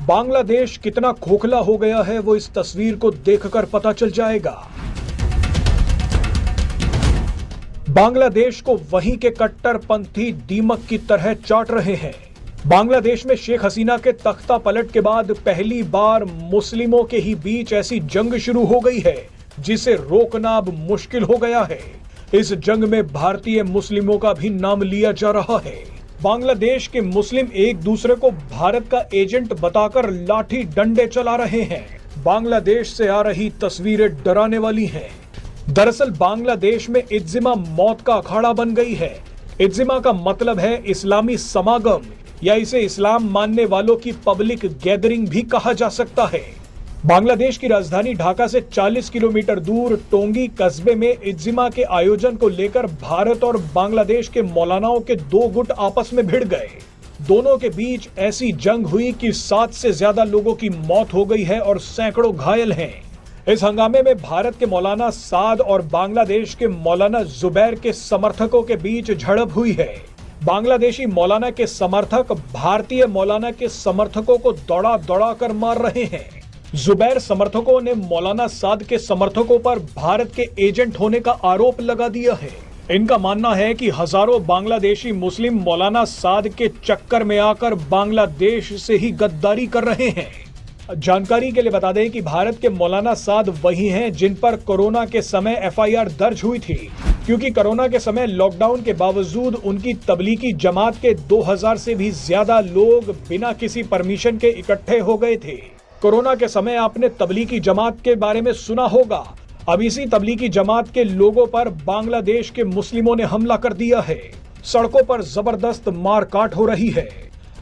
बांग्लादेश कितना खोखला हो गया है वो इस तस्वीर को देखकर पता चल जाएगा। बांग्लादेश को वहीं के कट्टरपंथी दीमक की तरह चाट रहे हैं। बांग्लादेश में शेख हसीना के तख्ता पलट के बाद पहली बार मुस्लिमों के ही बीच ऐसी जंग शुरू हो गई है जिसे रोकना अब मुश्किल हो गया है। इस जंग में भारतीय मुस्लिमों का भी नाम लिया जा रहा है। बांग्लादेश के मुस्लिम एक दूसरे को भारत का एजेंट बताकर लाठी डंडे चला रहे हैं। बांग्लादेश से आ रही तस्वीरें डराने वाली हैं। दरअसल बांग्लादेश में इज्तिमा मौत का अखाड़ा बन गई है। इज्तिमा का मतलब है इस्लामी समागम या इसे इस्लाम मानने वालों की पब्लिक गैदरिंग भी कहा जा सकता है। बांग्लादेश की राजधानी ढाका से 40 किलोमीटर दूर टोंगी कस्बे में इज्तिमा के आयोजन को लेकर भारत और बांग्लादेश के मौलानाओं के दो गुट आपस में भिड़ गए। दोनों के बीच ऐसी जंग हुई कि 7 से ज्यादा लोगों की मौत हो गई है और सैकड़ों घायल हैं। इस हंगामे में भारत के मौलाना साद और बांग्लादेश के मौलाना जुबैर के समर्थकों के बीच झड़प हुई है। बांग्लादेशी मौलाना के समर्थक भारतीय मौलाना के समर्थकों को दौड़ा दौड़ा कर मार रहे हैं। जुबैर समर्थकों ने मौलाना साद के समर्थकों पर भारत के एजेंट होने का आरोप लगा दिया है। इनका मानना है कि हजारों बांग्लादेशी मुस्लिम मौलाना साद के चक्कर में आकर बांग्लादेश से ही गद्दारी कर रहे हैं। जानकारी के लिए बता दें कि भारत के मौलाना साद वही हैं जिन पर कोरोना के समय एफआईआर दर्ज हुई थी, क्योंकि कोरोना के समय लॉकडाउन के बावजूद उनकी तबलीगी जमात के 2000 से भी ज्यादा लोग बिना किसी परमिशन के इकट्ठे हो गए थे। कोरोना के समय आपने तबलीगी जमात के बारे में सुना होगा। अब इसी तबलीगी जमात के लोगों पर बांग्लादेश के मुस्लिमों ने हमला कर दिया है। सड़कों पर जबरदस्त मारकाट हो रही है।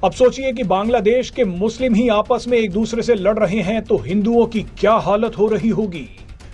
अब सोचिए कि बांग्लादेश के मुस्लिम ही आपस में एक दूसरे से लड़ रहे हैं तो हिंदुओं की क्या हालत हो रही होगी।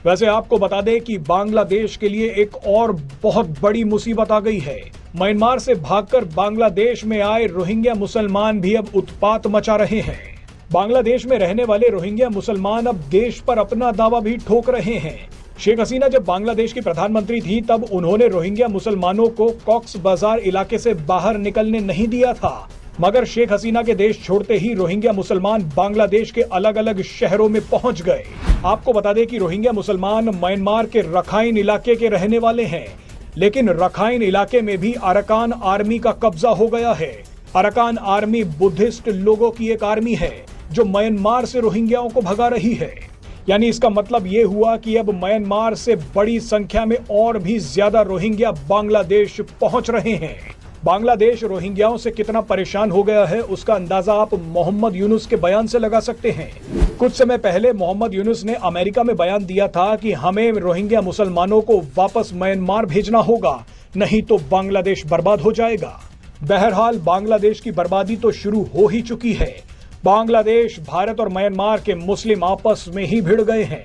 वैसे आपको बता दें कि बांग्लादेश के लिए एक और बहुत बड़ी मुसीबत आ गई है। म्यांमार से भागकर बांग्लादेश में आए रोहिंग्या मुसलमान भी अब उत्पात मचा रहे हैं। बांग्लादेश में रहने वाले रोहिंग्या मुसलमान अब देश पर अपना दावा भी ठोक रहे हैं। शेख हसीना जब बांग्लादेश की प्रधानमंत्री थी तब उन्होंने रोहिंग्या मुसलमानों को कॉक्स बाजार इलाके से बाहर निकलने नहीं दिया था, मगर शेख हसीना के देश छोड़ते ही रोहिंग्या मुसलमान बांग्लादेश के अलग अलग शहरों में पहुंच गए। आपको बता दें कि रोहिंग्या मुसलमान म्यांमार के रखाइन इलाके के रहने वाले हैं, लेकिन रखाइन इलाके में भी अरकान आर्मी का कब्जा हो गया है। अरकान आर्मी बुद्धिस्ट लोगों की एक आर्मी है जो म्यांमार से रोहिंग्याओं को भगा रही है। यानी इसका मतलब ये हुआ कि अब म्यांमार से बड़ी संख्या में और भी ज्यादा रोहिंग्या बांग्लादेश पहुंच रहे हैं। बांग्लादेश रोहिंग्याओं से कितना परेशान हो गया है उसका अंदाजा आप मोहम्मद यूनुस के बयान से लगा सकते हैं। कुछ समय पहले मोहम्मद यूनुस ने अमेरिका में बयान दिया था कि हमें रोहिंग्या मुसलमानों को वापस म्यांमार भेजना होगा, नहीं तो बांग्लादेश बर्बाद हो जाएगा। बहरहाल बांग्लादेश की बर्बादी तो शुरू हो ही चुकी है। बांग्लादेश, भारत और म्यांमार के मुस्लिम आपस में ही भिड़ गए हैं।